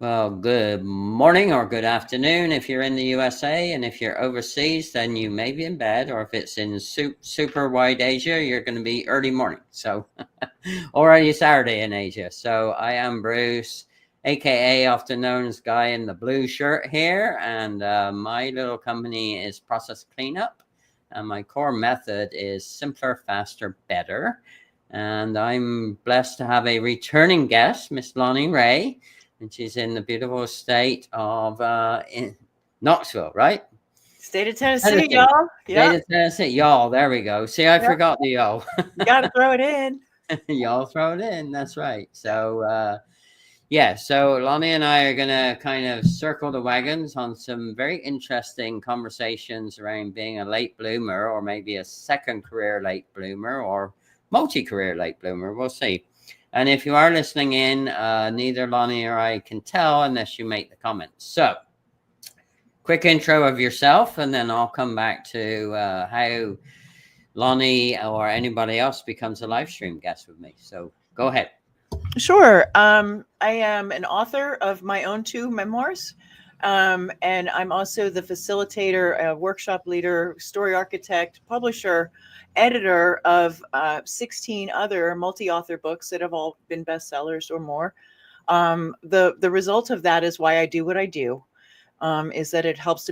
Well, good morning or good afternoon if you're in the USA, and if you're overseas, then you may be in bed, or if it's in super wide Asia, you're going to be early morning. So, or are you Saturday in Asia? So I am Bruce, aka often known as Guy in the blue shirt here, and my little company is Process Cleanup, and my core method is simpler, faster, better. And I'm blessed to have a returning guest, Miss Lonnie Ray. And she's in the beautiful state of in Knoxville, right? State of Tennessee, y'all. Yeah. State of Tennessee, y'all. There we go. See, I forgot the y'all. You got to throw it in. Y'all throw it in. That's right. So, yeah. So Lonnie and I are going to kind of circle the wagons on some very interesting conversations around being a late bloomer, or maybe a second career late bloomer, or multi-career late bloomer. We'll see. And if you are listening in, neither Lonnie or I can tell unless you make the comments. So, quick intro of yourself, and then I'll come back to how Lonnie or anybody else becomes a live stream guest with me. So, go ahead. Sure. I am an author of my own 2 memoirs. And I'm also the facilitator, workshop leader, story architect, publisher, editor of 16 other multi-author books that have all been bestsellers or more. The result of that is why I do what I do, is that it helps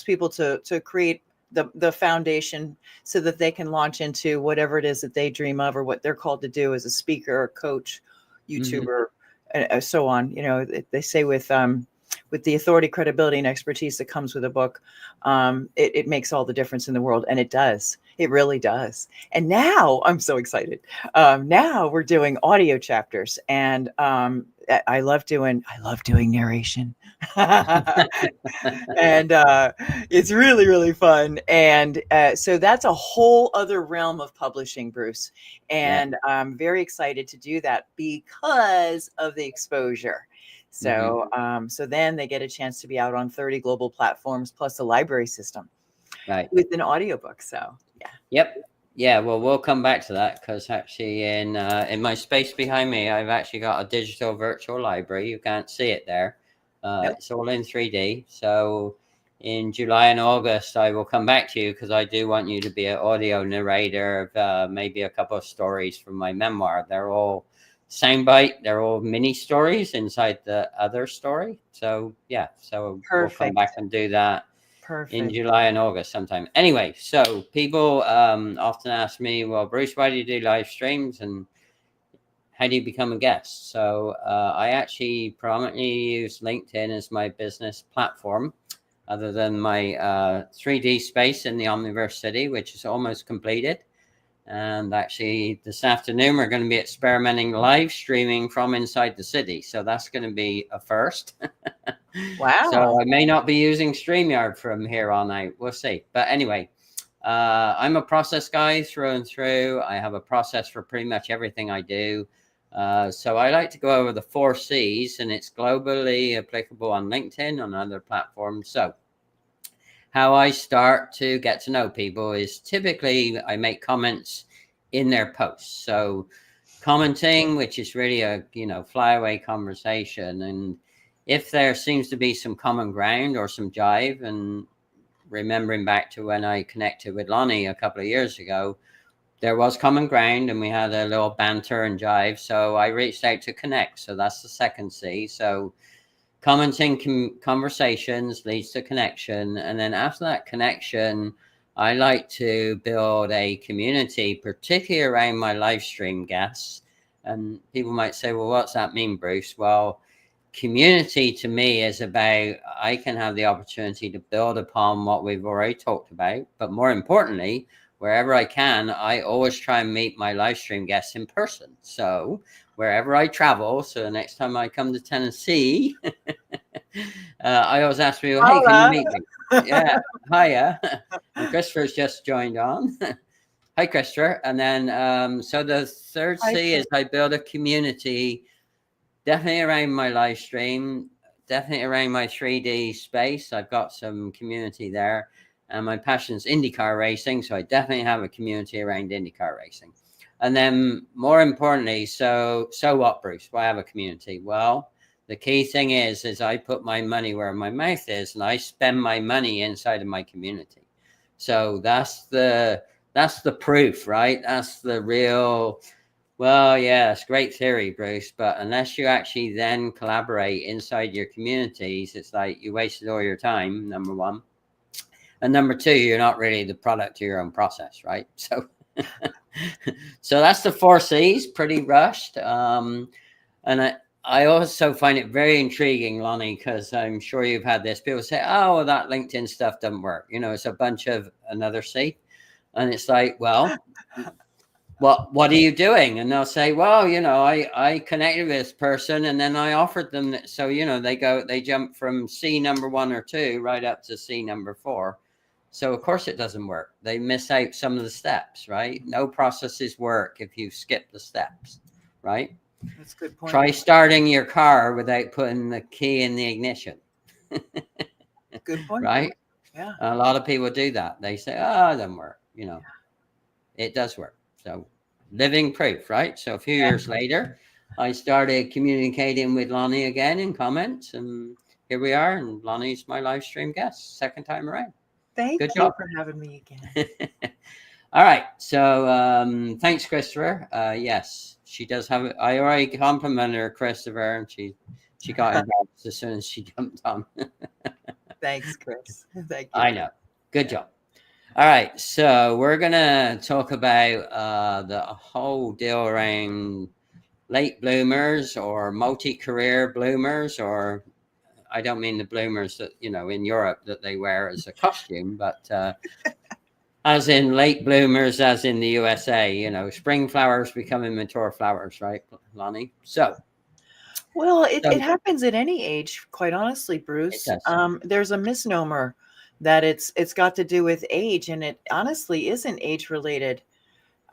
people to create the foundation so that they can launch into whatever it is that they dream of, or what they're called to do as a speaker, or coach, YouTuber, and so on. You know, they say with the authority, credibility, and expertise that comes with a book, it makes all the difference in the world. And it does. It really does. And now I'm so excited. Now we're doing audio chapters, and I love doing narration. And it's really, really fun. And so that's a whole other realm of publishing, Bruce. And I'm very excited to do that because of the exposure. So, so then they get a chance to be out on 30 global platforms, plus a library system, right, with an audiobook. So, yeah. Yep. Yeah. Well, we'll come back to that, because actually in my space behind me, I've actually got a digital virtual library. You can't see it there. It's all in 3D. So in July and August, I will come back to you, because I do want you to be an audio narrator of maybe a couple of stories from my memoir. They're all soundbite. They're all mini stories inside the other story. So yeah, so we'll come back and do that in July and August sometime. Anyway, so people often ask me, well, Bruce, why do you do live streams, and how do you become a guest? So I actually prominently use LinkedIn as my business platform, other than my 3D space in the Omniverse City, which is almost completed. And actually, this afternoon, we're going to be experimenting live streaming from inside the city. So that's going to be a first. Wow. So I may not be using StreamYard from here on out. We'll see. But anyway, I'm a process guy through and through. I have a process for pretty much everything I do. So I like to go over the 4 C's, and it's globally applicable on LinkedIn, on other platforms. So how I start to get to know people is typically I make comments in their posts. So commenting, which is really a, flyaway conversation. And if there seems to be some common ground or some jive, and remembering back to when I connected with Lonnie a couple of years ago, there was common ground and we had a little banter and jive. So I reached out to connect. So that's the second C. So commenting conversations leads to connection. And then after that connection, I like to build a community, particularly around my live stream guests. And people might say, well, what's that mean, Bruce? Well, community to me is about, I can have the opportunity to build upon what we've already talked about. But more importantly, wherever I can, I always try and meet my live stream guests in person. So wherever I travel, so the next time I come to Tennessee, I always ask people, hey, can you meet me? Yeah, hiya. And Christopher's just joined on. Hi, Christopher. And then, so the third C is I build a community, definitely around my live stream, definitely around my 3D space. I've got some community there. And my passion is IndyCar racing, so I definitely have a community around IndyCar racing. And then more importantly, so what, Bruce? Why have a community? Well, The key thing is I put my money where my mouth is, and I spend my money inside of my community. So that's the proof, right? That's the real. Well, yeah, it's great theory, Bruce, but unless you actually then collaborate inside your communities, it's like you wasted all your time, number one. And number two, you're not really the product of your own process, right? So so that's the 4 C's, pretty rushed. And I also find it very intriguing, Lonnie, because I'm sure you've had this. People say, oh, well, that LinkedIn stuff doesn't work. You know, it's a bunch of another C. And it's like, well, what are you doing? And they'll say, well, you know, I connected with this person and then I offered them that. So, you know, they jump from C number 1 or 2 right up to C number 4. So of course it doesn't work. They miss out some of the steps, right? No processes work if you skip the steps, right? That's a good point. Try starting your car without putting the key in the ignition. Good point. Right? Yeah. A lot of people do that. They say, oh, it doesn't work. You know, it does work. So living proof, right? So a few years later, I started communicating with Lonnie again in comments, and here we are. And Lonnie's my live stream guest, second time around. Thank Good you job. for having me again. All right. So thanks, Christopher. Yes, she does have it. I already complimented her, Christopher, and she got involved as soon as she jumped on. Thanks, Chris. Thank you. I know. Good job. All right. So we're going to talk about the whole deal around late bloomers or multi-career bloomers, or I don't mean the bloomers that, you know, in Europe that they wear as a costume, but as in late bloomers, as in the USA, you know, spring flowers becoming mature flowers, right, Lonnie? So, well, it happens at any age, quite honestly, Bruce. There's a misnomer that it's got to do with age, and it honestly isn't age related.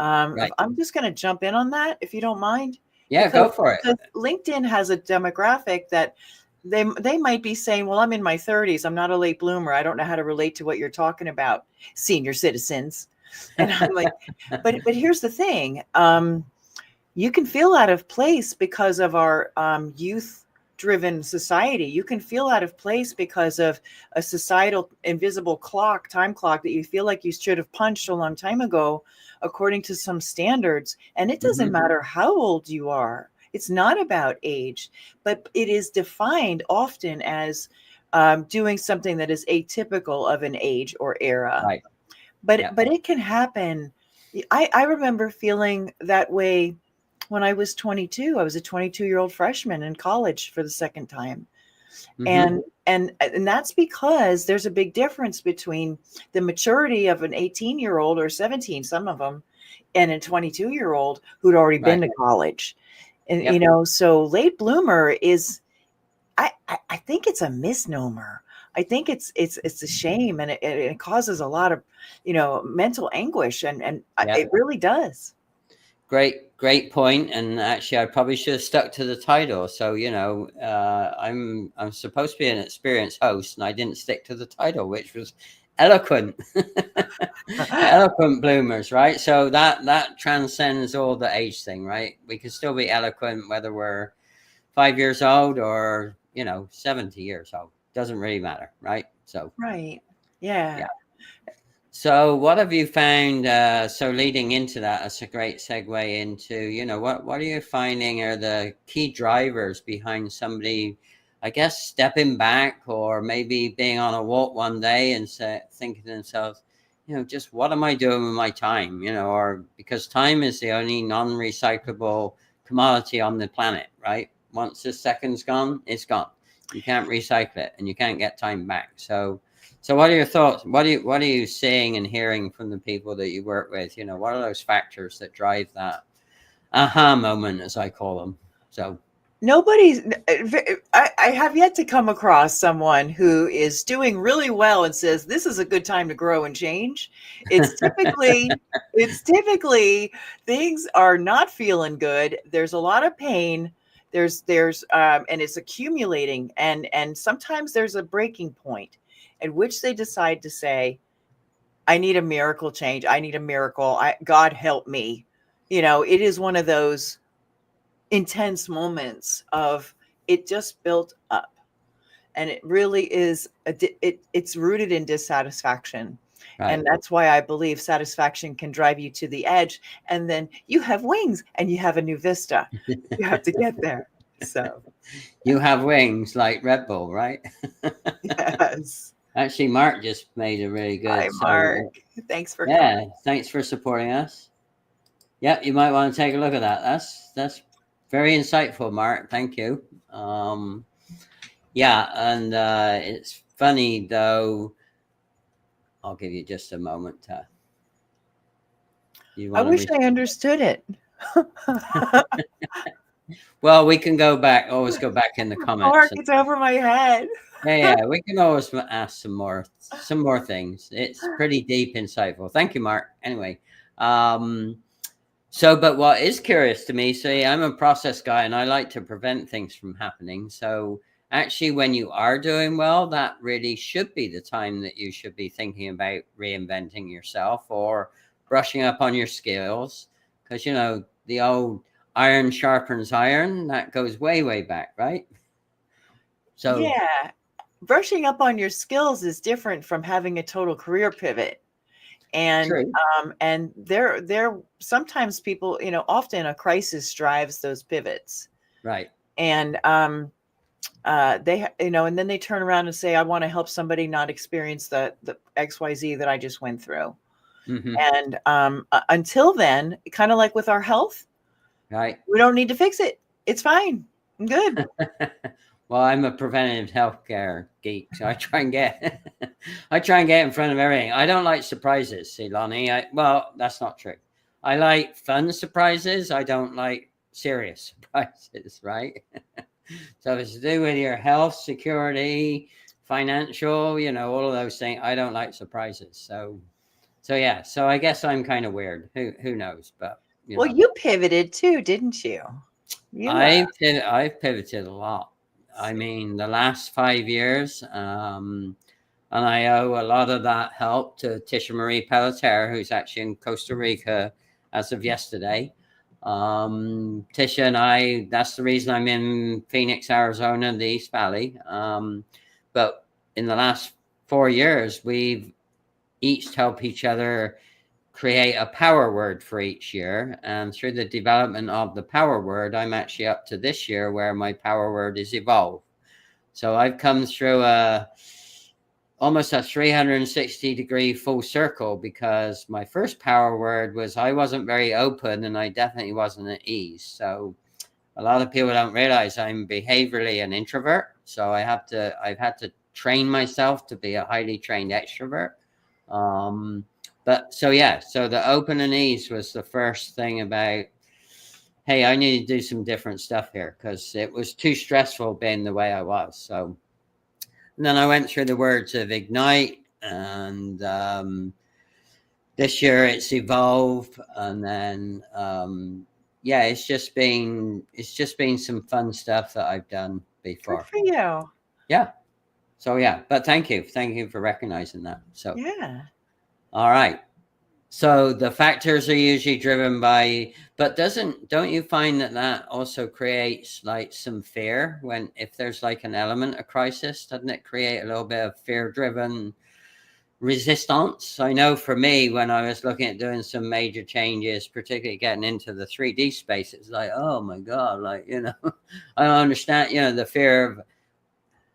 right. I'm just going to jump in on that, if you don't mind. Yeah, go for it. Because LinkedIn has a demographic that they might be saying, well, I'm in my 30s. I'm not a late bloomer. I don't know how to relate to what you're talking about, senior citizens. And I'm like, but here's the thing. You can feel out of place because of our youth-driven society. You can feel out of place because of a societal invisible time clock that you feel like you should have punched a long time ago, according to some standards. And it doesn't matter how old you are. It's not about age, but it is defined often as doing something that is atypical of an age or era. Right. But it can happen. I remember feeling that way when I was 22. I was a 22-year-old freshman in college for the second time. And that's because there's a big difference between the maturity of an 18-year-old or 17, some of them, and a 22-year-old who'd already been to college. And, you know, so late bloomer is, I think it's a misnomer. I think it's a shame, and it causes a lot of, you know, mental anguish, and it really does. Great point. And actually, I probably should have stuck to the title. So, you know, I'm supposed to be an experienced host, and I didn't stick to the title, which was eloquent. Eloquent bloomers, right? So that transcends all the age thing, right? We can still be eloquent whether we're 5 years old or, you know, 70 years old. Doesn't really matter, right? So right. Yeah. So what have you found? So leading into that, that's a great segue into, you know, what are you finding are the key drivers behind somebody, I guess, stepping back, or maybe being on a walk one day and thinking to themselves, you know, just what am I doing with my time? You know, or because time is the only non-recyclable commodity on the planet, right? Once a second's gone, it's gone. You can't recycle it, and you can't get time back. So what are your thoughts? What are you seeing and hearing from the people that you work with? You know, what are those factors that drive that aha moment, as I call them? So I have yet to come across someone who is doing really well and says, this is a good time to grow and change. It's typically things are not feeling good. There's a lot of pain. There's and it's accumulating, and sometimes there's a breaking point at which they decide to say, I need a miracle change. I need a miracle. God help me. You know, it is one of those intense moments of it just built up. And it really is, it's rooted in dissatisfaction. Right. And that's why I believe satisfaction can drive you to the edge. And then you have wings and you have a new vista. You have to get there. So you have wings like Red Bull, right? yes. Actually, Mark just made a really good. Hi, Mark. Thanks for coming. Thanks for supporting us. Yep, you might want to take a look at that. That's very insightful, Mark. Thank you. Yeah, and it's funny though. I'll give you just a moment to. I wish I understood it. Well, we can go back. Always go back in the comments. Mark, it's over my head. Yeah, we can always ask some more things. It's pretty deep, insightful. Thank you, Mark. Anyway, but what is curious to me, see, I'm a process guy and I like to prevent things from happening. So actually, when you are doing well, that really should be the time that you should be thinking about reinventing yourself or brushing up on your skills. Because, you know, the old iron sharpens iron, that goes way, way back, right? So yeah, brushing up on your skills is different from having a total career pivot. And and there sometimes people, you know, often a crisis drives those pivots. Right. And they, you know, and then they turn around and say, I want to help somebody not experience the XYZ that I just went through. And until then, kind of like with our health, right, we don't need to fix it. It's fine. I'm good. Well, I'm a preventative healthcare geek, so I try and get in front of everything. I don't like surprises, see, Lonnie. Well, that's not true. I like fun surprises. I don't like serious surprises, right? So if it's to do with your health, security, financial, you know, all of those things, I don't like surprises. So yeah. So I guess I'm kind of weird. Who knows? But well, you pivoted too, didn't you? I've pivoted a lot. I mean, the last 5 years, and I owe a lot of that help to Tisha Marie Pelletier, who's actually in Costa Rica as of yesterday. Tisha and I, that's the reason I'm in Phoenix, Arizona, the East Valley. But in the last 4 years, we've each helped each other create a power word for each year. And through the development of the power word, I'm actually up to this year where my power word is evolve. So I've come through almost a 360-degree full circle, because my first power word was I wasn't very open and I definitely wasn't at ease. So a lot of people don't realize I'm behaviorally an introvert. So I've had to train myself to be a highly trained extrovert. But so the open and ease was the first thing about, hey, I need to do some different stuff here, because it was too stressful being the way I was. So and then I went through the words of ignite, and this year it's evolve, and then it's just been some fun stuff that I've done before. Good for you. Yeah. So but thank you for recognizing that. So yeah. All right. So the factors are usually driven by, but don't you find that also creates like some fear if there's like an element of crisis, doesn't it create a little bit of fear-driven resistance? I know for me, when I was looking at doing some major changes, particularly getting into the 3D space, it's like, oh my God, like, you know, I don't understand, you know, the fear of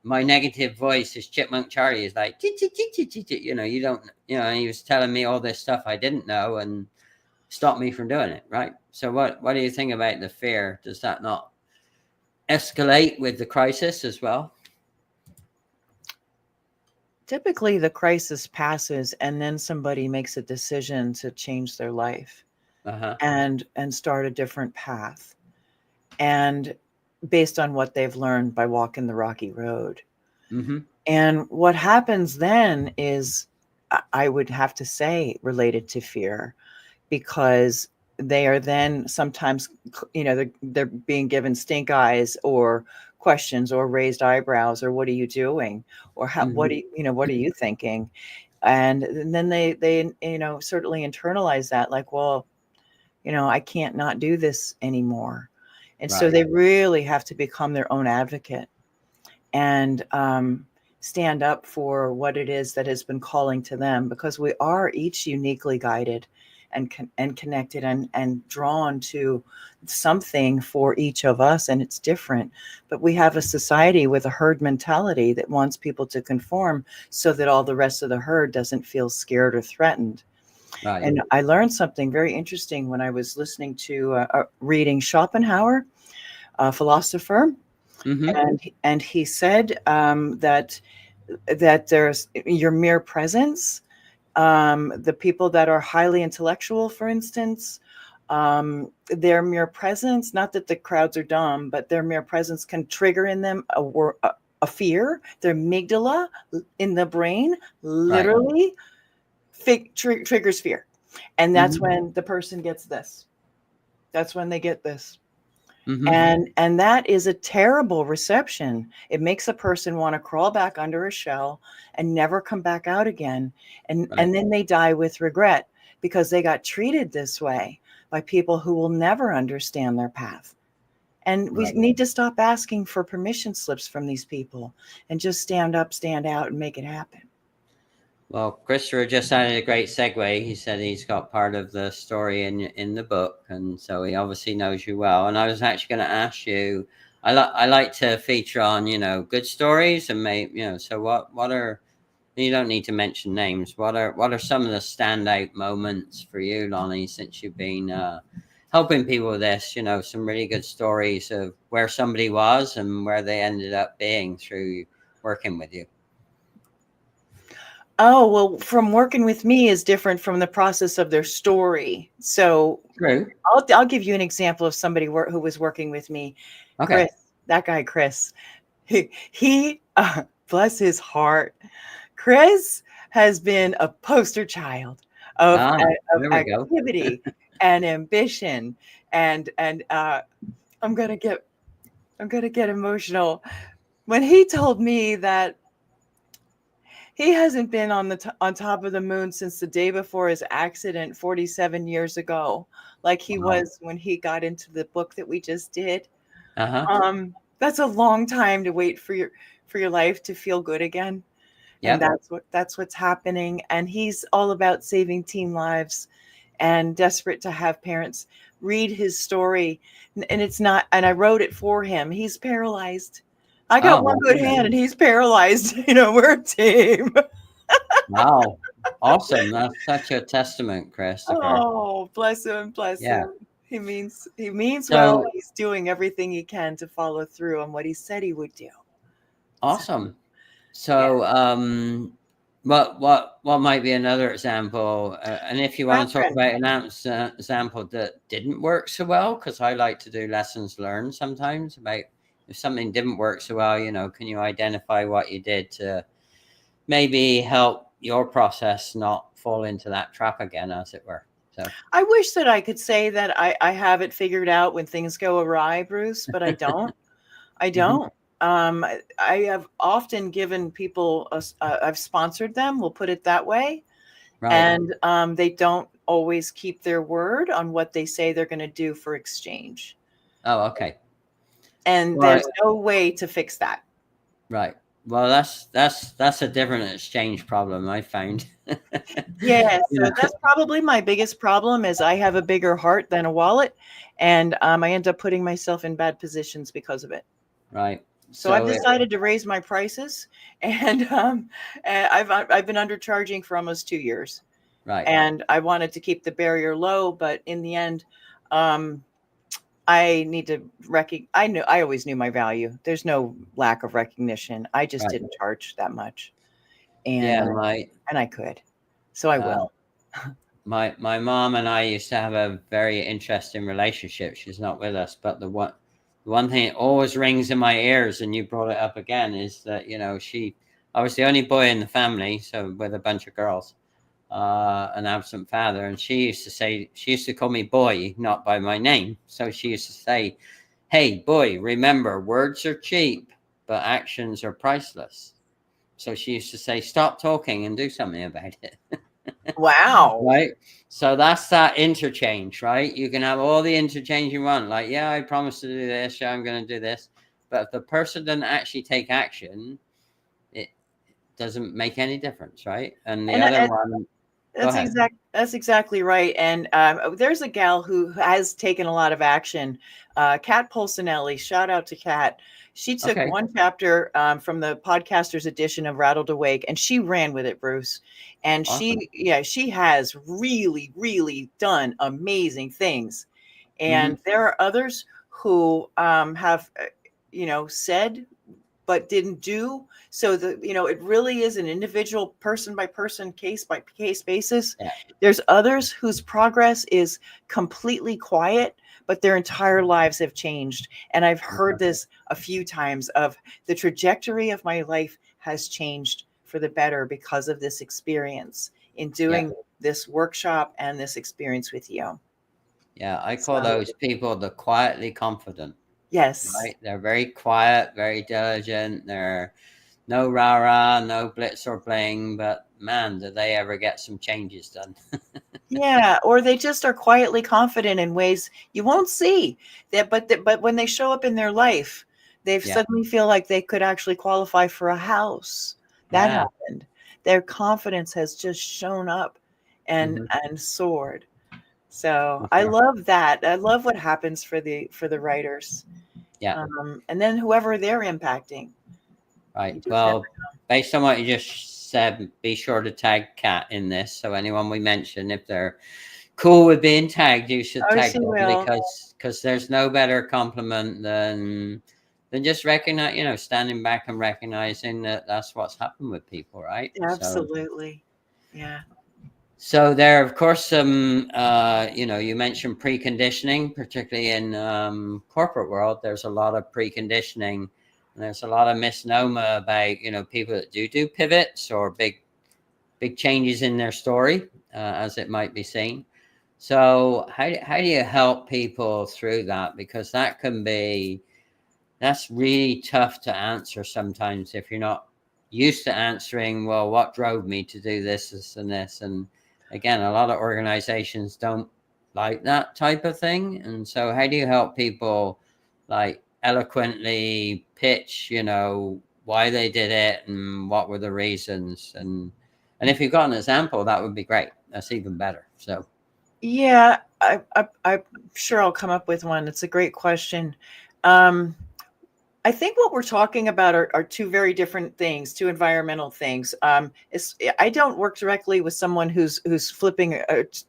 my negative voice is Chipmunk Charlie is like, you know, you don't, you know, and he was telling me all this stuff I didn't know and stopped me from doing it. Right. So what do you think about the fear? Does that not escalate with the crisis as well? Typically the crisis passes and then somebody makes a decision to change their life and start a different path. And based on what they've learned by walking the rocky road. And what happens then is, I would have to say, related to fear, because they are then sometimes, you know, they're being given stink eyes or questions or raised eyebrows or what are you doing? Or what are you thinking? And then they, you know, certainly internalize that, like, well, you know, I can't not do this anymore. And so Right. they really have to become their own advocate and stand up for what it is that has been calling to them, because we are each uniquely guided and connected and drawn to something for each of us, and it's different. But we have a society with a herd mentality that wants people to conform so that all the rest of the herd doesn't feel scared or threatened. Right. And I learned something very interesting when I was listening to reading Schopenhauer, a philosopher, Mm-hmm. and he said that there's your mere presence. The people that are highly intellectual, for instance, their mere presence, not that the crowds are dumb, but their mere presence can trigger in them a fear. Their amygdala in the brain Right. literally triggers fear. And that's Mm-hmm. when the person gets this. That's when they get this. Mm-hmm. And that is a terrible reception. It makes a person want to crawl back under a shell and never come back out again. And Right. then they die with regret because they got treated this way by people who will never understand their path. And we Right. need to stop asking for permission slips from these people and just stand up, stand out, and make it happen. Well, Christopher just added a great segue. He said he's got part of the story in the book, and so he obviously knows you well. And I was actually going to ask you. I like to feature on good stories, and So what are, you don't need to mention names. What are some of the standout moments for you, Lonnie, since you've been helping people with this? Some really good stories of where somebody was and where they ended up being through working with you. Oh, well, from working with me is different from the process of their story. So True. I'll give you an example of somebody who was working with me. Okay. Chris, that guy, Chris, he bless his heart. Chris has been a poster child of There we go. activity and ambition. And I'm gonna get emotional when he told me that he hasn't been on top of the moon since the day before his accident 47 years ago, like he Wow. was when he got into the book that we just did. Uh-huh. That's a long time to wait for your life to feel good again. And Yep. that's what's happening. And he's all about saving teen lives and desperate to have parents read his story. And it's not, and I wrote it for him. He's paralyzed. I got Oh, one well, good hand and he's paralyzed. We're a team. wow. Awesome. That's such a testament, Christopher. Oh, bless him, bless Yeah. him. He means well. So He's doing everything he can to follow through on what he said he would do. awesome. Yeah. So what might be another example? And if you want to talk about an example that didn't work so well, because I like to do lessons learned sometimes about if something didn't work so well, can you identify what you did to maybe help your process not fall into that trap again, as it were? So I wish that I could say that I have it figured out when things go awry, Bruce, but I don't. I don't. I have often given people, I've sponsored them, we'll put it that way. right. And they don't always keep their word on what they say they're going to do for exchange. Oh, okay. And Well, there's no way to fix that. right. Well, that's a different exchange problem, I found. Yeah, Yeah. so that's probably my biggest problem is I have a bigger heart than a wallet, and I end up putting myself in bad positions because of it. Right. So I've So decided to raise my prices, and I've been undercharging for almost 2 years, right. and I wanted to keep the barrier low, but in the end, I need to I always knew my value. There's no lack of recognition. I just Right. didn't charge that much, Yeah, and I could, so I will. my mom and I used to have a very interesting relationship. She's not with us, but the one thing that always rings in my ears, and you brought it up again, is that I was the only boy in the family, so with a bunch of girls, an absent father, and she used to call me boy, not by my name. So she used to say, "Hey, boy, remember, words are cheap, but actions are priceless." So she used to say, "Stop talking and do something about it." Wow. Right. So that's that interchange, right? You can have all the interchange you want. Like, yeah, I promised to do this. Yeah, I'm going to do this. But if the person doesn't actually take action, it doesn't make any difference, right? And the And, other and one, go ahead. that's exactly right. And there's a gal who has taken a lot of action. Kat Polsinelli, shout out to Kat. She took Okay. one chapter from the podcasters edition of Rattled Awake, and she ran with it, Bruce. And Awesome. she has really, really done amazing things. Hmm. And there are others who have, said but didn't do. So it really is an individual person by person, case by case basis. Yeah. There's others whose progress is completely quiet, but their entire lives have changed. And I've heard this a few times of the trajectory of my life has changed for the better because of this experience in Yeah. doing this workshop and this experience with you. Yeah. I call So, those people the quietly confident, yes. right? They're very quiet, very diligent. They're no rah-rah, no blitz or bling, but man, do they ever get some changes done. Yeah, or they just are quietly confident in ways you won't see. But when they show up in their life, they Yeah. suddenly feel like they could actually qualify for a house. That Yeah. happened. Their confidence has just shown up and Hmm. soared. So For I sure. love that. I love what happens for the writers, Yeah. and then whoever they're impacting. You Right. just never Well, based on what you just said, be sure to tag Kat in this. So anyone we mention, if they're cool with being tagged, you should Oh, tag she them will. because there's no better compliment than just recognize, standing back and recognizing that that's what's happened with people, right? Absolutely. Yeah. So there, of course, some, you mentioned preconditioning, particularly in corporate world. There's a lot of preconditioning. And there's a lot of misnomer about, people that do pivots or big changes in their story, as it might be seen. So how do you help people through that? Because that's really tough to answer sometimes if you're not used to answering, well, what drove me to do this and this. And again, a lot of organizations don't like that type of thing. And so how do you help people like eloquently pitch, why they did it and what were the reasons? And if you've got an example, that would be great. That's even better. So Yeah, I'm sure I'll come up with one. It's a great question. Um, I think what we're talking about are two very different things, two environmental things. I don't work directly with someone who's flipping,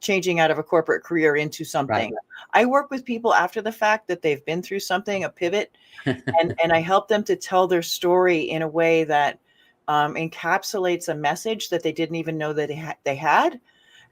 changing out of a corporate career into right. something. I work with people after the fact that they've been through something, a pivot, and I help them to tell their story in a way that encapsulates a message that they didn't even know that they had.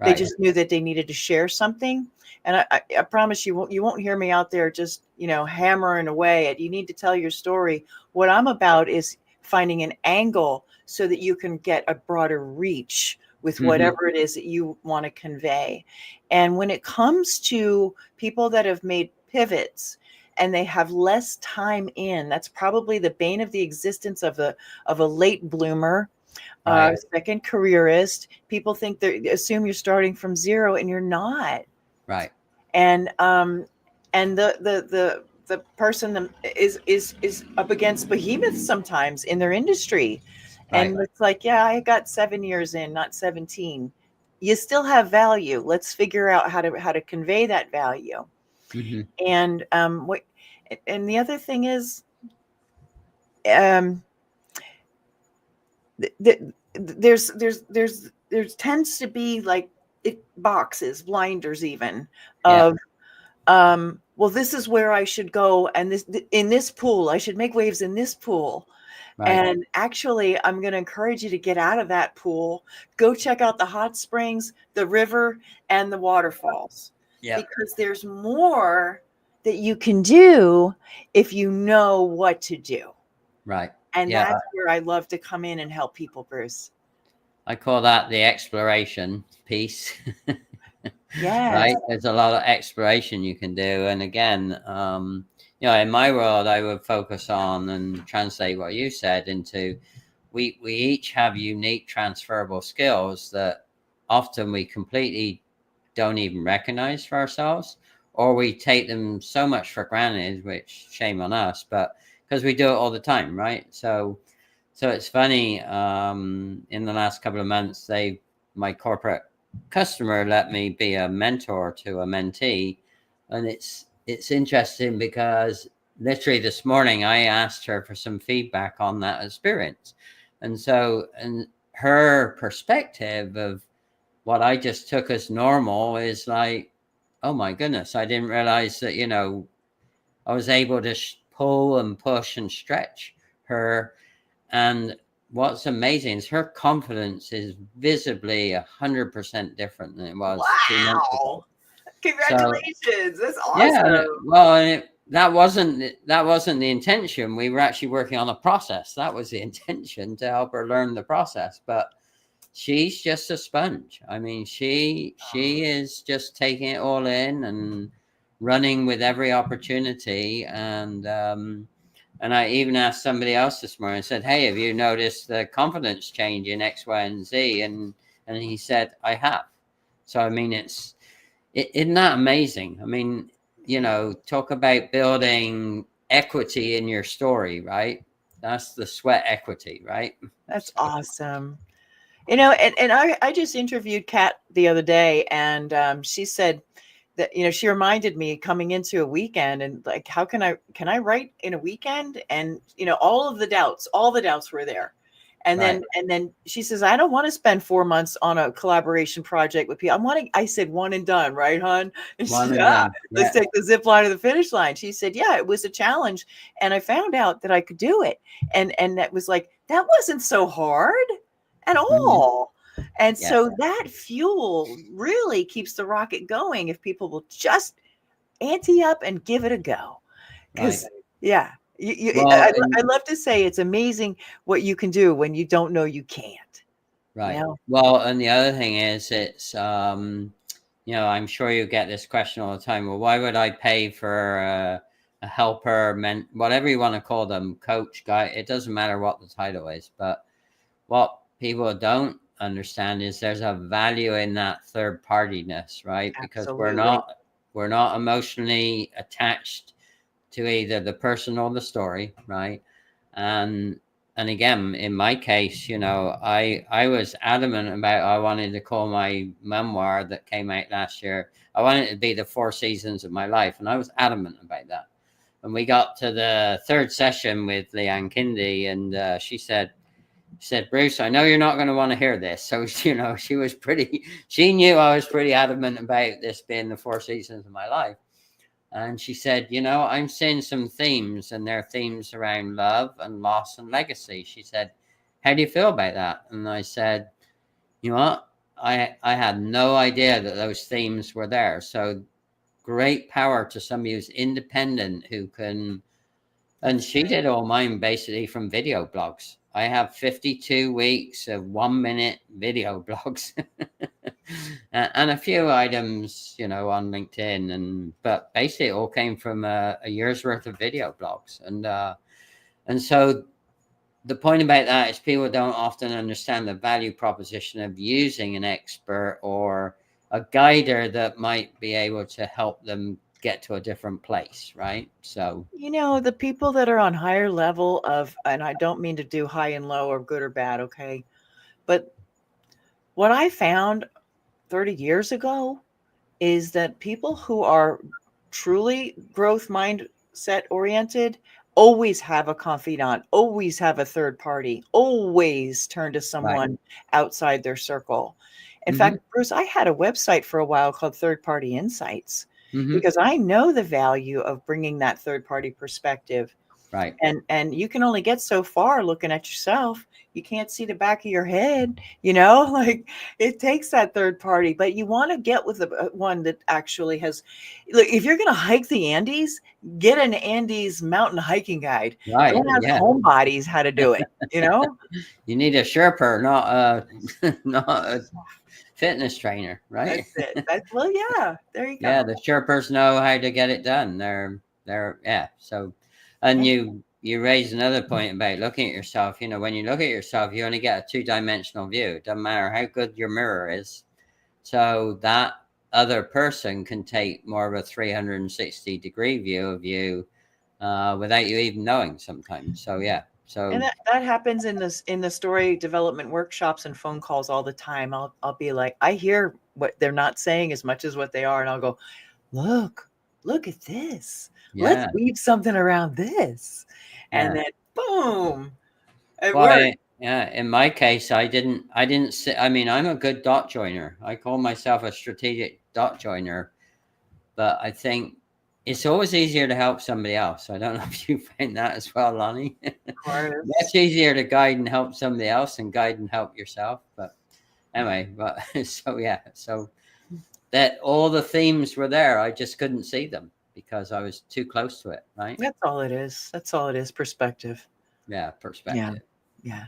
They Right. just knew that they needed to share something. And I promise you won't hear me out there just, hammering away at, you need to tell your story. What I'm about is finding an angle so that you can get a broader reach with Hmm. whatever it is that you want to convey. And when it comes to people that have made pivots and they have less time in, that's probably the bane of the existence of a late bloomer, Right. second careerist. People think they assume you're starting from zero, and you're not. Right. And the person is up against behemoths sometimes in their industry, Right. and it's like, yeah, I got 7 years in, not 17. You still have value. Let's figure out how to convey that value. Hmm. And and the other thing is, um, there tends to be like boxes, blinders, even Yeah. of well, this is where I should go, and this in this pool, I should make waves in this pool. Right. And actually, I'm going to encourage you to get out of that pool, go check out the hot springs, the river, and the waterfalls, Yeah. because there's more that you can do if you know what to do. Right. And Yeah. that's where I love to come in and help people, Bruce. I call that the exploration piece. Yes. Right. There's a lot of exploration you can do. And again, in my world, I would focus on and translate what you said into we each have unique transferable skills that often we completely don't even recognize for ourselves, or we take them so much for granted, which shame on us, but because we do it all the time, right? So it's funny, in the last couple of months, my corporate customer let me be a mentor to a mentee. And it's interesting because literally this morning I asked her for some feedback on that experience. And her perspective of what I just took as normal is like, oh my goodness, I didn't realize that, I was able to pull and push and stretch her. And what's amazing is her confidence is visibly 100% different than it was 2 months ago. Wow. Congratulations. So, that's awesome. yeah, well, that wasn't the intention. We were actually working on a process. That was the intention, to help her learn the process. But she's just a sponge. I mean, she is just taking it all in and running with every opportunity. And I even asked somebody else this morning, I said, hey, have you noticed the confidence change in X, Y, and Z? And he said, I have. So, I mean, isn't that amazing? I mean, talk about building equity in your story, right? That's the sweat equity, right? That's awesome. And I just interviewed Kat the other day, and she said that, she reminded me coming into a weekend, and like, how can I write in a weekend? And, all the doubts were there. And Right. then she says, I don't want to spend 4 months on a collaboration project with people. I said, one and done, right, hon? And she said, Done. let's take the zip line to the finish line. She said, yeah, it was a challenge. And I found out that I could do it. And that was like, that wasn't so hard at all. And so that fuel really keeps the rocket going if people will just ante up and give it a go. Because, yeah. I love to say it's amazing what you can do when you don't know you can't. Right. Well, and the other thing is, it's I'm sure you get this question all the time. Well, why would I pay for a helper, whatever you want to call them, coach, guy? It doesn't matter what the title is. But what people don't understand is there's a value in that third partiness, right? Because we're not emotionally attached to either the person or the story, right? And again, in my case, I was adamant about, I wanted to call my memoir that came out last year, I wanted it to be the 4 seasons of my life, and I was adamant about that. And we got to the 3rd session with Leanne Kindy, and she said, Bruce, I know you're not going to want to hear this. So, she knew I was pretty adamant about this being the 4 seasons of my life. And she said, I'm seeing some themes, and they're themes around love and loss and legacy. She said, how do you feel about that? And I said, you know what? I had no idea that those themes were there. So great power to somebody who's independent, who can, and she did all mine basically from video blogs. I have 52 weeks of 1-minute video blogs and a few items, on LinkedIn, but basically it all came from a year's worth of video blogs. And so the point about that is people don't often understand the value proposition of using an expert or a guider that might be able to help them get to a different place, right? So, the people that are on higher level of, and I don't mean to do high and low or good or bad, okay? But what I found 30 years ago is that people who are truly growth mindset oriented always have a confidant, always have a third party, always turn to someone outside their circle. In fact, Bruce, I had a website for a while called Third Party Insights, because I know the value of bringing that third party perspective. Right. And you can only get so far looking at yourself. You can't see the back of your head, like it takes that third party, but you want to get with the one that actually has, look, if you're going to hike the Andes, get an Andes mountain hiking guide. Right. Don't ask homebodies how to do it, You need a Sherpa, not a fitness trainer, right? That's it. Well, yeah, there you go. Yeah, the Sherpas know how to get it done. They're so, and you raise another point about looking at yourself. When you look at yourself, you only get a 2-dimensional view. It doesn't matter how good your mirror is. so that other person can take more of a 360-degree view of you without you even knowing sometimes. So yeah. So And that happens in the story development workshops and phone calls all the time. I'll be like, I hear what they're not saying as much as what they are, and I'll go, look at this. Let's yeah. weave something around this, and then boom, it Well, worked. yeah, in my case, I didn't say, I mean, I'm a good dot joiner. I call myself a strategic dot joiner, but I think it's always easier to help somebody else. I don't know if you find that as well, Lonnie. Of course. Much easier to guide and help somebody else than guide and help yourself. But anyway, but so yeah, so that all the themes were there. I just couldn't see them because I was too close to it, right? That's all it is. That's all it is. Perspective. Yeah, perspective. Yeah.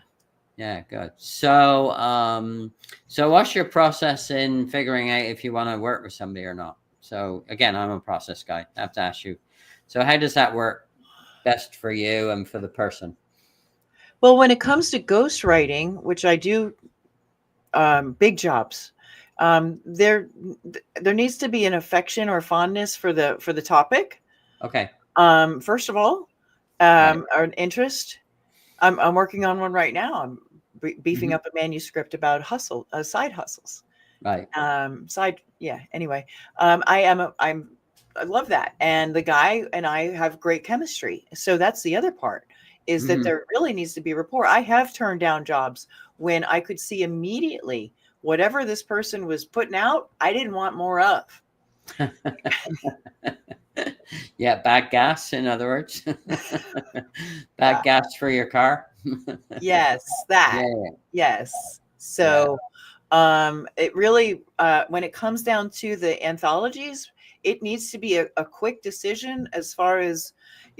Yeah, good. So, so what's your process in figuring out if you want to work with somebody or not? So again, I'm a process guy. I have to ask you. So how does that work best for you and for the person? Well, when it comes to ghostwriting, which I do, big jobs, there needs to be an affection or fondness for the topic. Okay. First of all, Right. or an interest. I'm working on one right now. I'm beefing up a manuscript about side hustles. Right. Anyway, I love that. And the guy and I have great chemistry. So that's the other part, is that there really needs to be rapport. I have turned down jobs when I could see immediately whatever this person was putting out, I didn't want more of. Yeah, bad gas, in other words. Bad gas for your car. Yes, that. Yeah. Yes. So it really, when it comes down to the anthologies, it needs to be a quick decision as far as,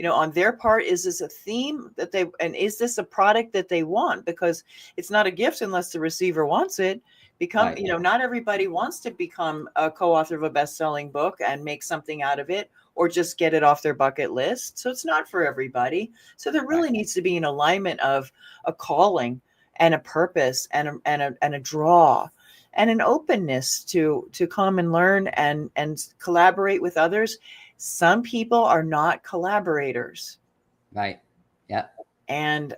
on their part. Is this a theme that and is this a product that they want? Because it's not a gift unless the receiver wants it. Not everybody wants to become a co-author of a best-selling book and make something out of it, or just get it off their bucket list. So it's not for everybody. So there really needs to be an alignment of a calling and a purpose and a draw and an openness to come and learn and collaborate with others. Some people are not collaborators. Right. Yeah. And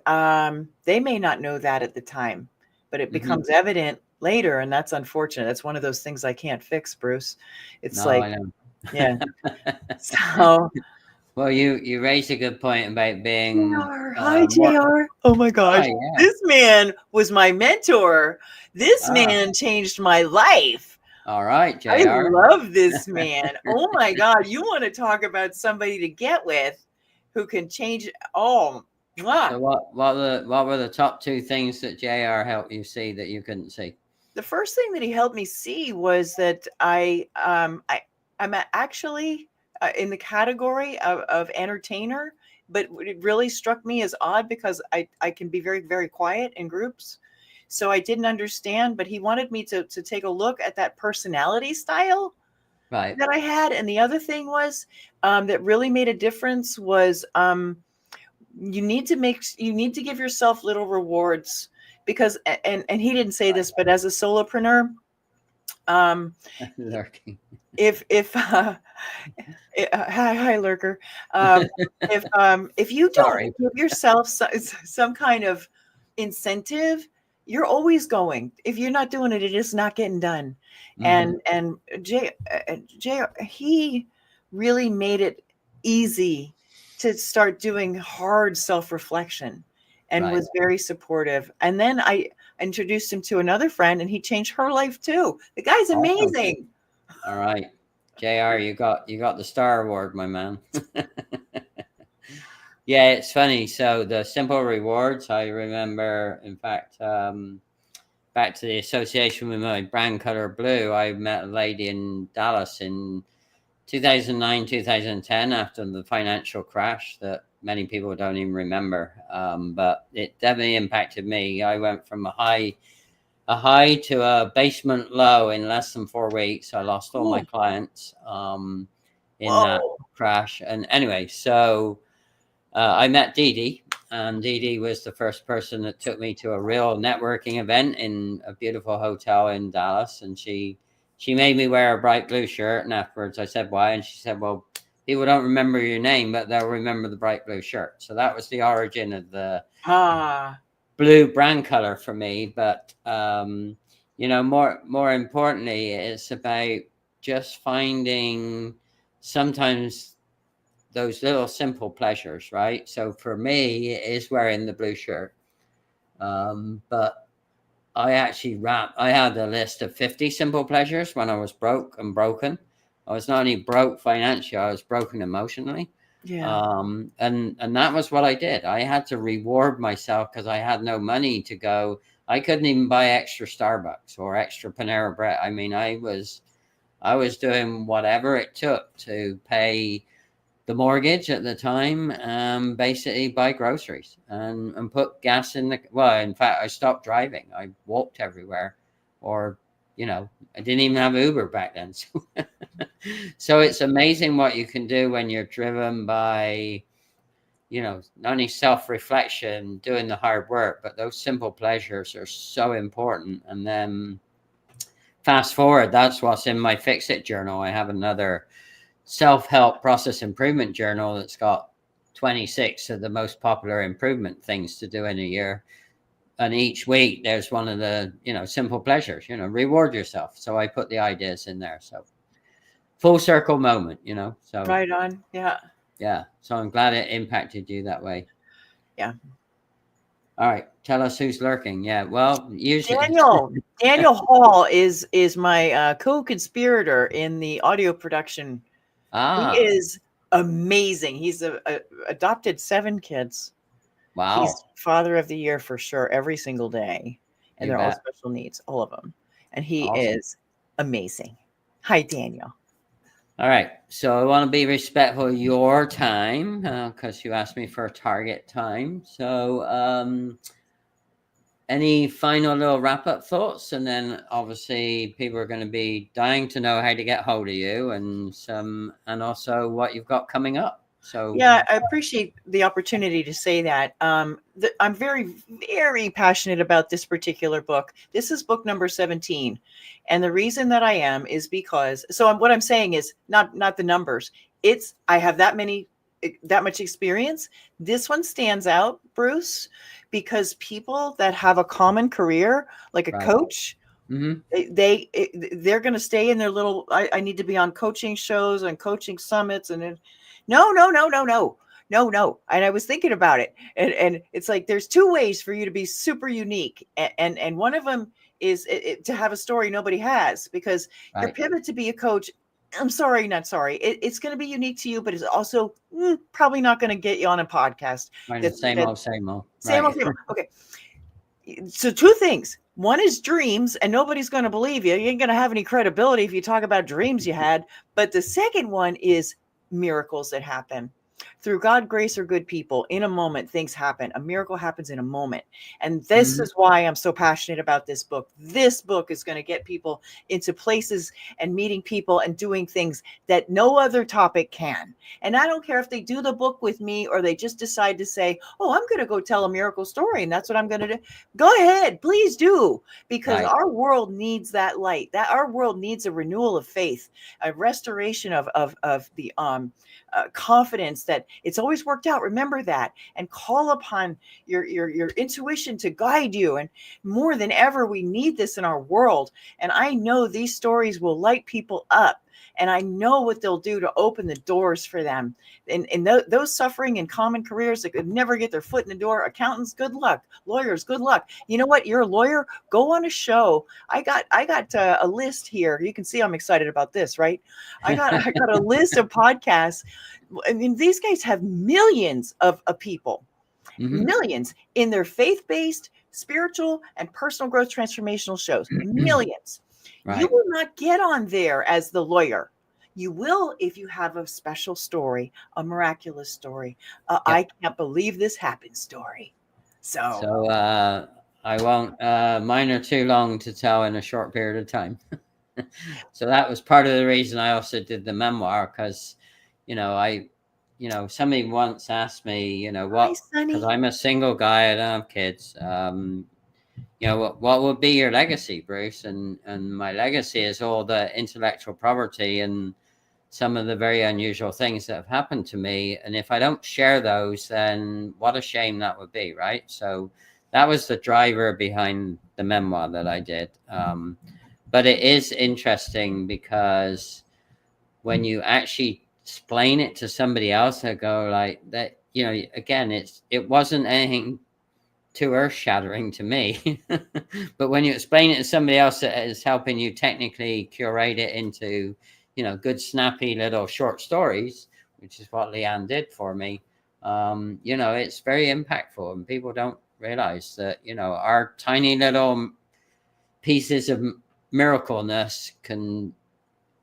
they may not know that at the time, but it becomes evident later. And that's unfortunate. That's one of those things I can't fix, Bruce. It's I know. Yeah. So, well, you raised a good point about being hi, JR. Oh my gosh. Oh, yeah. This man was my mentor. This man changed my life. All right, JR. I love this man. Oh my God. You want to talk about somebody to get with who can change? Oh, mwah. So what were the top two things that JR helped you see that you couldn't see? The first thing that he helped me see was that I'm actually in the category of entertainer, but it really struck me as odd because I can be very, very quiet in groups. So I didn't understand, but he wanted me to take a look at that personality style that I had. And the other thing was that really made a difference was you need to give yourself little rewards, because, and he didn't say this, but as a solopreneur, hi lurker, if you don't give yourself some kind of incentive, you're always going. If you're not doing it, it is not getting done. And Jay, he really made it easy to start doing hard self-reflection, and was very supportive. And then I introduced him to another friend, and he changed her life too. The guy's amazing. All right, JR, you got the Star Award, my man. Yeah, it's funny. So the simple rewards, I remember, in fact, back to the association with my brand color blue, I met a lady in Dallas in 2009, 2010, after the financial crash that many people don't even remember. But it definitely impacted me. I went from a high to a basement low in less than 4 weeks. I lost all my clients in that crash. And anyway, so I met Dee Dee, and Dee Dee was the first person that took me to a real networking event in a beautiful hotel in Dallas. And she she made me wear a bright blue shirt. And afterwards I said, why? And she said, well, people don't remember your name, but they'll remember the bright blue shirt. So that was the origin of the blue brand color for me. But, you know, more importantly, it's about just finding sometimes those little simple pleasures, right? So for me, it is wearing the blue shirt. But I actually I had a list of 50 simple pleasures when I was broke and broken. I was not only broke financially, I was broken emotionally. Yeah. And that was what I did. I had to reward myself because I had no money to go. I couldn't even buy extra Starbucks or extra Panera Bread. I mean, I was doing whatever it took to pay the mortgage at the time, basically buy groceries and put gas in the, well, in fact, I stopped driving. I walked everywhere, or, you know, I didn't even have Uber back then. So it's amazing what you can do when you're driven by, you know, not only self-reflection, doing the hard work, but those simple pleasures are so important. And then fast forward, that's what's in my Fix It journal. I have another self-help process improvement journal that's got 26 of the most popular improvement things to do in a year. And each week there's one of the, you know, simple pleasures, you know, reward yourself. So I put the ideas in there. So full circle moment, you know. So Right on. Yeah. yeah. So I'm glad it impacted you that way. Yeah. All right. Tell us who's lurking. Yeah. Well, usually Daniel Hall is my co-conspirator in the audio production. He is amazing. He's adopted 7 kids. Wow. He's father of the year for sure every single day. And they're all special needs, all of them. And he is amazing. Hi, Daniel. All right. So I want to be respectful of your time because you asked me for a target time. So any final little wrap-up thoughts? And then obviously people are going to be dying to know how to get hold of you and also what you've got coming up. So yeah, I appreciate the opportunity to say that. I'm very, very passionate about this particular book. This is book number 17. And the reason that I am is because, what I'm saying is not the numbers. I have that much experience. This one stands out, Bruce, because people that have a common career, like a coach, they're going to stay in their little, I need to be on coaching shows and coaching summits and no. And I was thinking about it, and it's like there's 2 ways for you to be super unique, and one of them is to have a story nobody has, because your pivot to be a coach. I'm sorry, not sorry. It's going to be unique to you, but it's also probably not going to get you on a podcast. Same old. Okay. So 2 things. One is dreams, and nobody's going to believe you. You ain't going to have any credibility if you talk about dreams you had. But the second one is miracles that happen through God, grace, or good people. In a moment, things happen. A miracle happens in a moment. And this is why I'm so passionate about this book. This book is going to get people into places and meeting people and doing things that no other topic can. And I don't care if they do the book with me or they just decide to say, oh, I'm going to go tell a miracle story and that's what I'm going to do. Go ahead, please do, because our world needs that light. That our world needs a renewal of faith, a restoration of the confidence that it's always worked out. Remember that, and call upon your intuition to guide you. And more than ever, we need this in our world. And I know these stories will light people up. And I know what they'll do to open the doors for them. And those suffering in common careers that could never get their foot in the door, accountants, good luck. Lawyers, good luck. You know what? You're a lawyer. Go on a show. I got a list here. You can see I'm excited about this, right? I got a list of podcasts. I mean, these guys have millions of people, millions in their faith-based, spiritual, and personal growth transformational shows. Millions. You will not get on there as the lawyer. You will if you have a special story, a miraculous story. I can't believe this happened story. So I won't. Mine are too long to tell in a short period of time. So that was part of the reason I also did the memoir, because, somebody once asked me, what, because I'm a single guy, I don't have kids. what would be your legacy, Bruce? And my legacy is all the intellectual property and some of the very unusual things that have happened to me. And if I don't share those, then what a shame that would be, right? So that was the driver behind the memoir that I did. But it is interesting because when you actually explain it to somebody else, they go like that, again, it wasn't anything too earth-shattering to me. But when you explain it to somebody else that is helping you technically curate it into good, snappy little short stories, which is what Leanne did for me. It's very impactful, and people don't realize that, our tiny little pieces of miracleness can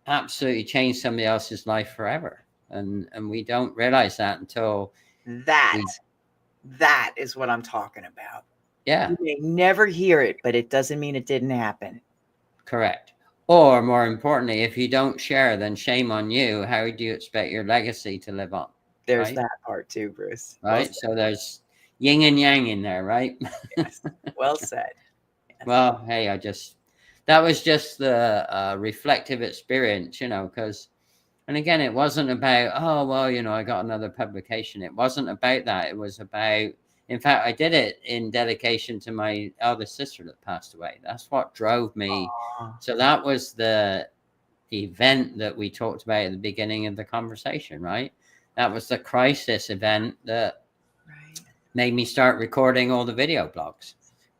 absolutely change somebody else's life forever. And we don't realize that until that is what I'm talking about. Yeah. You may never hear it, but it doesn't mean it didn't happen. Correct. Or more importantly, if you don't share, then shame on you. How do you expect your legacy to live on? There's right? that part too, Bruce. Right. Well, so there's yin and yang in there, right? Yes. Well said. Yes. Well, hey, that was just the reflective experience, because, and again, it wasn't about, oh, well, I got another publication. It wasn't about that. It was about, in fact, I did it in dedication to my eldest sister that passed away. That's what drove me. Aww. So that was the event that we talked about at the beginning of the conversation, right? That was the crisis event that made me start recording all the video blogs,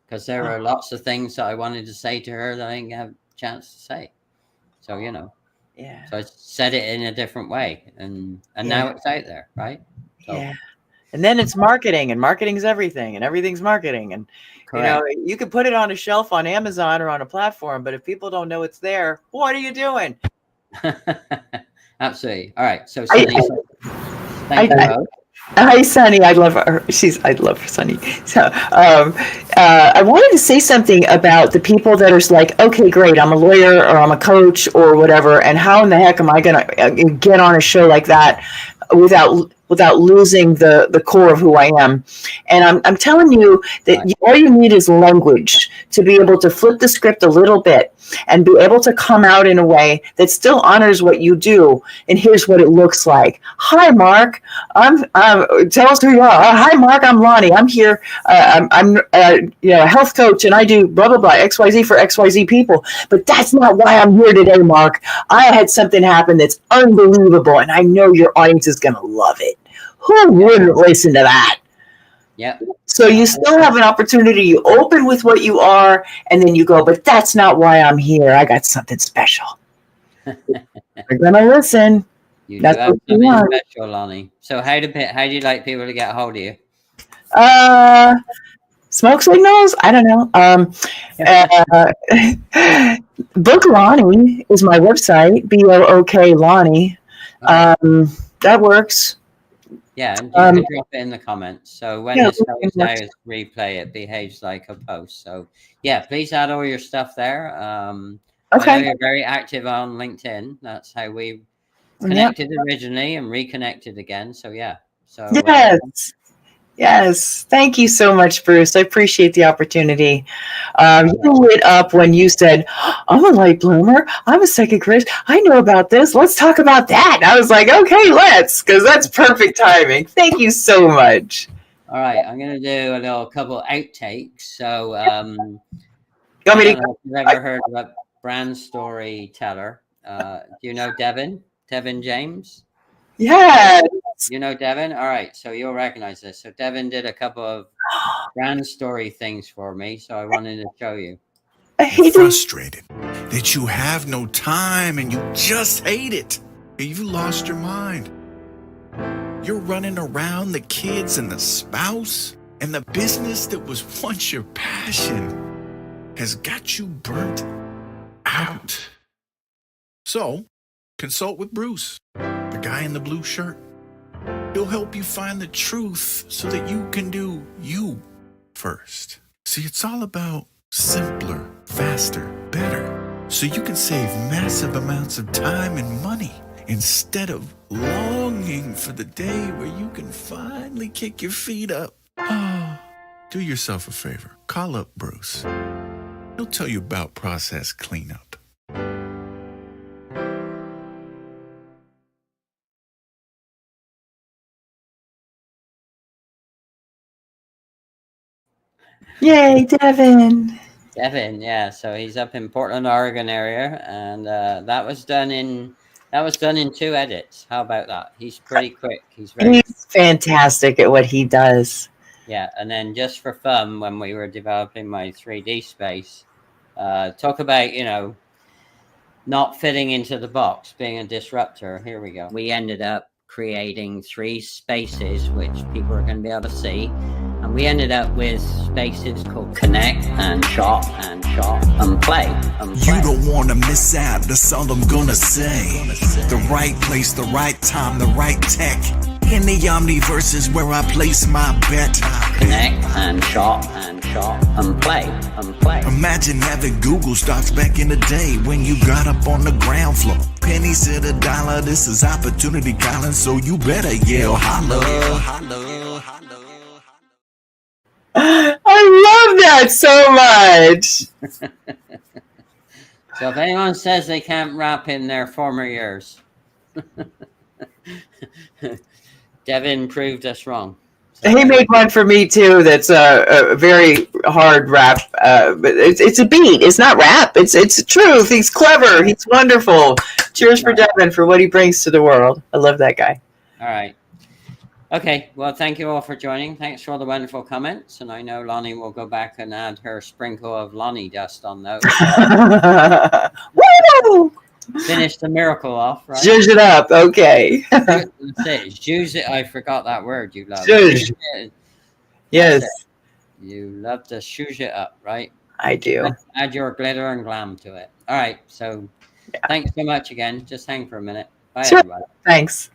because there were lots of things that I wanted to say to her that I didn't have a chance to say. So, yeah. So I said it in a different way, and now it's out there, right? So, yeah. And then it's marketing, and marketing's everything, and everything's marketing. And, you can put it on a shelf on Amazon or on a platform, but if people don't know it's there, what are you doing? Absolutely. All right. So, Sunny, thank you. Hi, Sunny. I love her. I love her, Sunny. So, I wanted to say something about the people that are like, okay, great, I'm a lawyer or I'm a coach or whatever, and how in the heck am I going to get on a show like that without losing the core of who I am? And I'm telling you that all you need is language to be able to flip the script a little bit and be able to come out in a way that still honors what you do. And here's what it looks like. Hi, Mark. Tell us who you are. Hi, Mark. I'm Lonnie. I'm here. I'm a health coach, and I do blah, blah, blah, XYZ for XYZ people. But that's not why I'm here today, Mark. I had something happen that's unbelievable, and I know your audience is going to love it. Who wouldn't listen to that? Yeah. So you still have an opportunity. You open with what you are, and then you go, but that's not why I'm here. I got something special. You're going to listen. You do have something special, Lonnie. So how do you like people to get a hold of you? Smoke signals? I don't know. Book Lonnie is my website. BOOK Lonnie. That works. Yeah, and you can drop it in the comments. So when this goes out, replay, it behaves like a post. So yeah, please add all your stuff there. Okay. I know you're very active on LinkedIn. That's how we connected originally and reconnected again. So yeah. So Yes. Thank you so much, Bruce. I appreciate the opportunity. You lit up when you said, I'm a light bloomer. I'm a psychic Chris. I know about this. Let's talk about that. And I was like, okay, because that's perfect timing. Thank you so much. All right. I'm going to do a couple outtakes. So you want me to if you've ever heard of a brand storyteller. Do you know Devin James? Yeah. You know Devin? All right, so you'll recognize this. So Devin did a couple of brand story things for me, so I wanted to show you. You're frustrated that you have no time and you just hate it. You lost your mind. You're running around the kids and the spouse, and the business that was once your passion has got you burnt out. So, consult with Bruce, the guy in the blue shirt. He'll help you find the truth so that you can do you first. See, it's all about simpler, faster, better, so you can save massive amounts of time and money instead of longing for the day where you can finally kick your feet up. Do yourself a favor. Call up Bruce. He'll tell you about process cleanup. Yay, Devin. Devin, yeah. So he's up in Portland, Oregon area, and that was done in 2 edits. How about that? He's pretty quick. He's fantastic at what he does. Yeah, and then just for fun, when we were developing my 3D space, talk about, you know, not fitting into the box, being a disruptor. Here we go. We ended up creating 3 spaces, which people are going to be able to see. And we ended up with spaces called connect and shop and play. You don't want to miss out. That's all I'm going to say. The right place, the right time, the right tech. In the Omniverse is where I place my bet. Connect and shop and play. Imagine having Google stocks back in the day when you got up on the ground floor. Pennies to the dollar. This is opportunity calling, so you better yell holla. I love that so much. So if anyone says they can't rap in their former years, Devin proved us wrong. So he made one for me too. That's a very hard rap, but it's a beat. It's not rap. It's the truth. He's clever. He's wonderful. Cheers for Devin for what he brings to the world. I love that guy. All right. Okay. Well, thank you all for joining. Thanks for all the wonderful comments. And I know Lonnie will go back and add her sprinkle of Lonnie dust on those. Woo! Finish the miracle off, right? Zhuzh it up. Okay. That's it. Zhuzh it. I forgot that word you love. Zhuzh. Yes. You love to zhuzh it up, right? I do. Add your glitter and glam to it. All right. So thanks so much again. Just hang for a minute. Bye, Sure. everybody. Thanks.